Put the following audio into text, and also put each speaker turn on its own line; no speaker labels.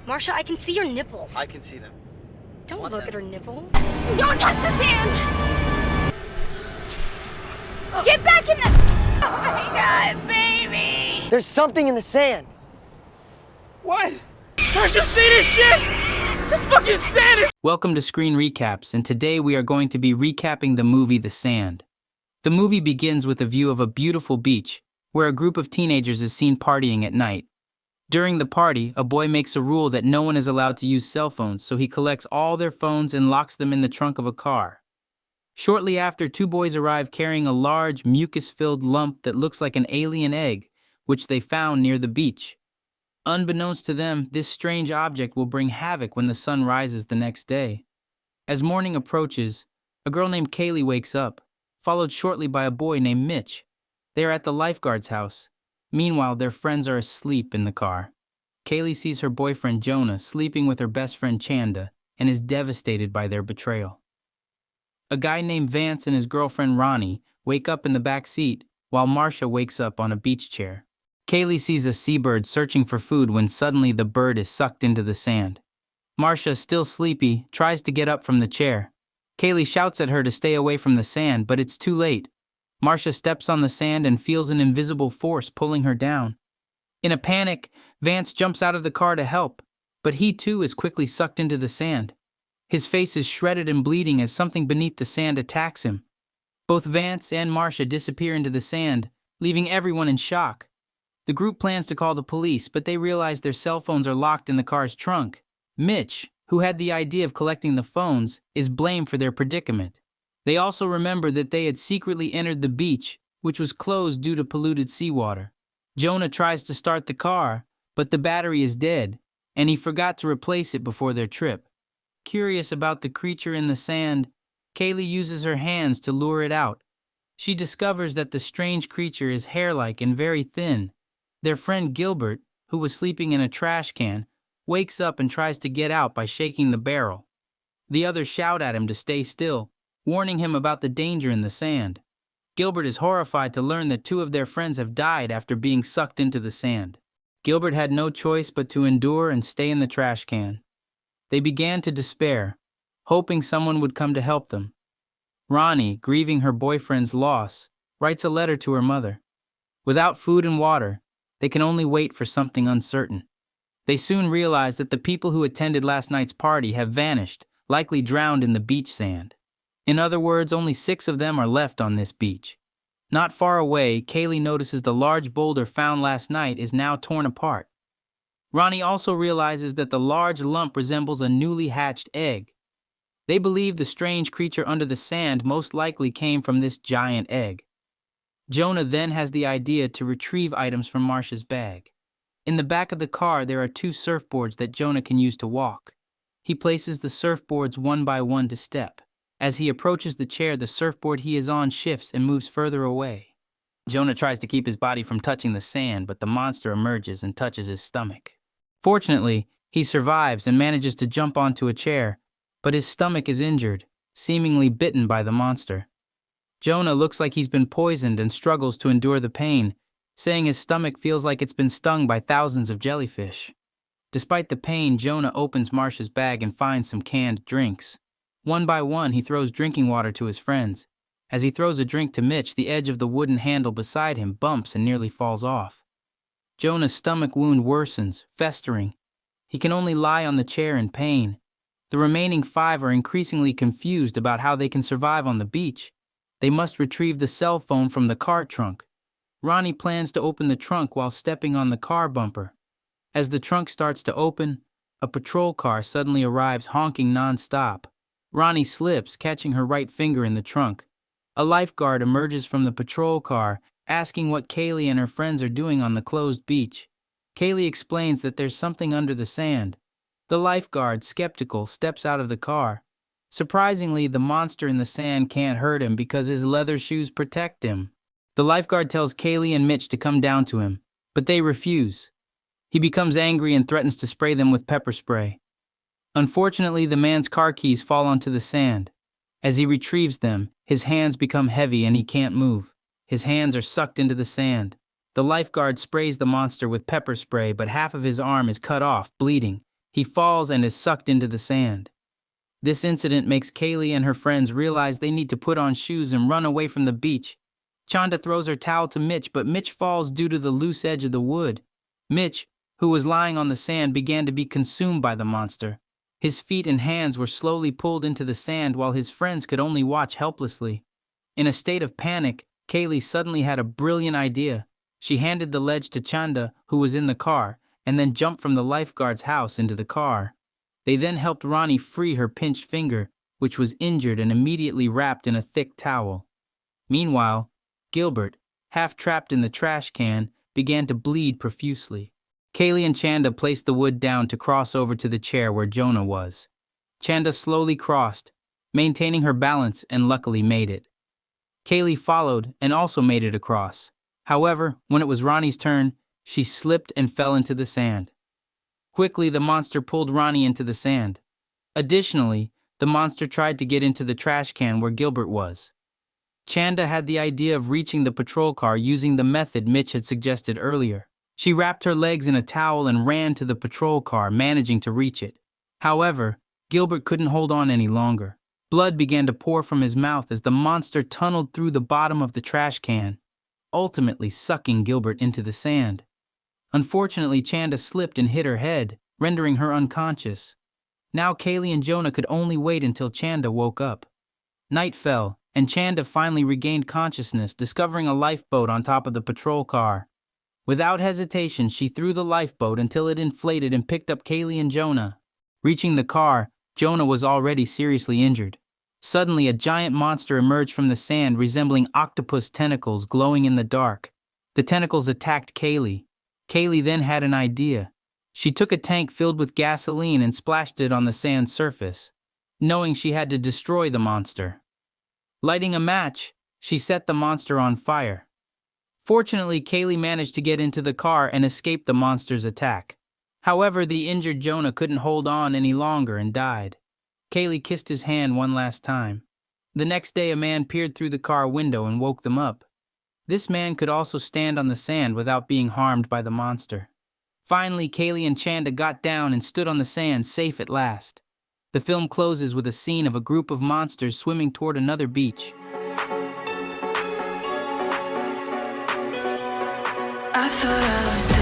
Marsha, I can see your nipples.
I can see them.
Don't look at her nipples.
Don't touch the sand! Get back in the... Oh my God, baby!
There's something in the sand.
What? Don't you see this shit? This fucking sand is...
Welcome to Screen Recaps, and today we are going to be recapping the movie The Sand. The movie begins with a view of a beautiful beach, where a group of teenagers is seen partying at night. During the party, a boy makes a rule that no one is allowed to use cell phones, so he collects all their phones and locks them in the trunk of a car. Shortly after, two boys arrive carrying a large, mucus-filled lump that looks like an alien egg, which they found near the beach. Unbeknownst to them, this strange object will bring havoc when the sun rises the next day. As morning approaches, a girl named Kaylee wakes up, followed shortly by a boy named Mitch. They are at the lifeguard's house. Meanwhile, their friends are asleep in the car. Kaylee sees her boyfriend Jonah sleeping with her best friend Chanda and is devastated by their betrayal. A guy named Vance and his girlfriend Ronnie wake up in the back seat while Marsha wakes up on a beach chair. Kaylee sees a seabird searching for food when suddenly the bird is sucked into the sand. Marsha, still sleepy, tries to get up from the chair. Kaylee shouts at her to stay away from the sand, but it's too late. Marsha steps on the sand and feels an invisible force pulling her down. In a panic, Vance jumps out of the car to help, but he too is quickly sucked into the sand. His face is shredded and bleeding as something beneath the sand attacks him. Both Vance and Marsha disappear into the sand, leaving everyone in shock. The group plans to call the police, but they realize their cell phones are locked in the car's trunk. Mitch, who had the idea of collecting the phones, is blamed for their predicament. They also remember that they had secretly entered the beach, which was closed due to polluted seawater. Jonah tries to start the car, but the battery is dead, and he forgot to replace it before their trip. Curious about the creature in the sand, Kaylee uses her hands to lure it out. She discovers that the strange creature is hair-like and very thin. Their friend Gilbert, who was sleeping in a trash can, wakes up and tries to get out by shaking the barrel. The others shout at him to stay still, warning him about the danger in the sand. Gilbert is horrified to learn that two of their friends have died after being sucked into the sand. Gilbert had no choice but to endure and stay in the trash can. They began to despair, hoping someone would come to help them. Ronnie, grieving her boyfriend's loss, writes a letter to her mother. Without food and water, they can only wait for something uncertain. They soon realize that the people who attended last night's party have vanished, likely drowned in the beach sand. In other words, only 6 of them are left on this beach. Not far away, Kaylee notices the large boulder found last night is now torn apart. Ronnie also realizes that the large lump resembles a newly hatched egg. They believe the strange creature under the sand most likely came from this giant egg. Jonah then has the idea to retrieve items from Marsha's bag. In the back of the car, there are 2 surfboards that Jonah can use to walk. He places the surfboards one by one to step. As he approaches the chair, the surfboard he is on shifts and moves further away. Jonah tries to keep his body from touching the sand, but the monster emerges and touches his stomach. Fortunately, he survives and manages to jump onto a chair, but his stomach is injured, seemingly bitten by the monster. Jonah looks like he's been poisoned and struggles to endure the pain, saying his stomach feels like it's been stung by thousands of jellyfish. Despite the pain, Jonah opens Marsha's bag and finds some canned drinks. One by one, he throws drinking water to his friends. As he throws a drink to Mitch, the edge of the wooden handle beside him bumps and nearly falls off. Jonah's stomach wound worsens, festering. He can only lie on the chair in pain. The remaining 5 are increasingly confused about how they can survive on the beach. They must retrieve the cell phone from the car trunk. Ronnie plans to open the trunk while stepping on the car bumper. As the trunk starts to open, a patrol car suddenly arrives honking non-stop. Ronnie slips, catching her right finger in the trunk. A lifeguard emerges from the patrol car, asking what Kaylee and her friends are doing on the closed beach. Kaylee explains that there's something under the sand. The lifeguard, skeptical, steps out of the car. Surprisingly, the monster in the sand can't hurt him because his leather shoes protect him. The lifeguard tells Kaylee and Mitch to come down to him, but they refuse. He becomes angry and threatens to spray them with pepper spray. Unfortunately, the man's car keys fall onto the sand. As he retrieves them, his hands become heavy and he can't move. His hands are sucked into the sand. The lifeguard sprays the monster with pepper spray, but half of his arm is cut off, bleeding. He falls and is sucked into the sand. This incident makes Kaylee and her friends realize they need to put on shoes and run away from the beach. Chanda throws her towel to Mitch, but Mitch falls due to the loose edge of the wood. Mitch, who was lying on the sand, began to be consumed by the monster. His feet and hands were slowly pulled into the sand while his friends could only watch helplessly. In a state of panic, Kaylee suddenly had a brilliant idea. She handed the ledge to Chanda, who was in the car, and then jumped from the lifeguard's house into the car. They then helped Ronnie free her pinched finger, which was injured and immediately wrapped in a thick towel. Meanwhile, Gilbert, half trapped in the trash can, began to bleed profusely. Kaylee and Chanda placed the wood down to cross over to the chair where Jonah was. Chanda slowly crossed, maintaining her balance, and luckily made it. Kaylee followed and also made it across. However, when it was Ronnie's turn, she slipped and fell into the sand. Quickly, the monster pulled Ronnie into the sand. Additionally, the monster tried to get into the trash can where Gilbert was. Chanda had the idea of reaching the patrol car using the method Mitch had suggested earlier. She wrapped her legs in a towel and ran to the patrol car, managing to reach it. However, Gilbert couldn't hold on any longer. Blood began to pour from his mouth as the monster tunneled through the bottom of the trash can, ultimately sucking Gilbert into the sand. Unfortunately, Chanda slipped and hit her head, rendering her unconscious. Now Kaylee and Jonah could only wait until Chanda woke up. Night fell, and Chanda finally regained consciousness, discovering a lifeboat on top of the patrol car. Without hesitation, she threw the lifeboat until it inflated and picked up Kaylee and Jonah. Reaching the car, Jonah was already seriously injured. Suddenly, a giant monster emerged from the sand, resembling octopus tentacles glowing in the dark. The tentacles attacked Kaylee. Kaylee then had an idea. She took a tank filled with gasoline and splashed it on the sand surface, knowing she had to destroy the monster. Lighting a match, she set the monster on fire. Fortunately, Kaylee managed to get into the car and escape the monster's attack. However, the injured Jonah couldn't hold on any longer and died. Kaylee kissed his hand one last time. The next day, a man peered through the car window and woke them up. This man could also stand on the sand without being harmed by the monster. Finally, Kaylee and Chanda got down and stood on the sand, safe at last. The film closes with a scene of a group of monsters swimming toward another beach.
I thought I was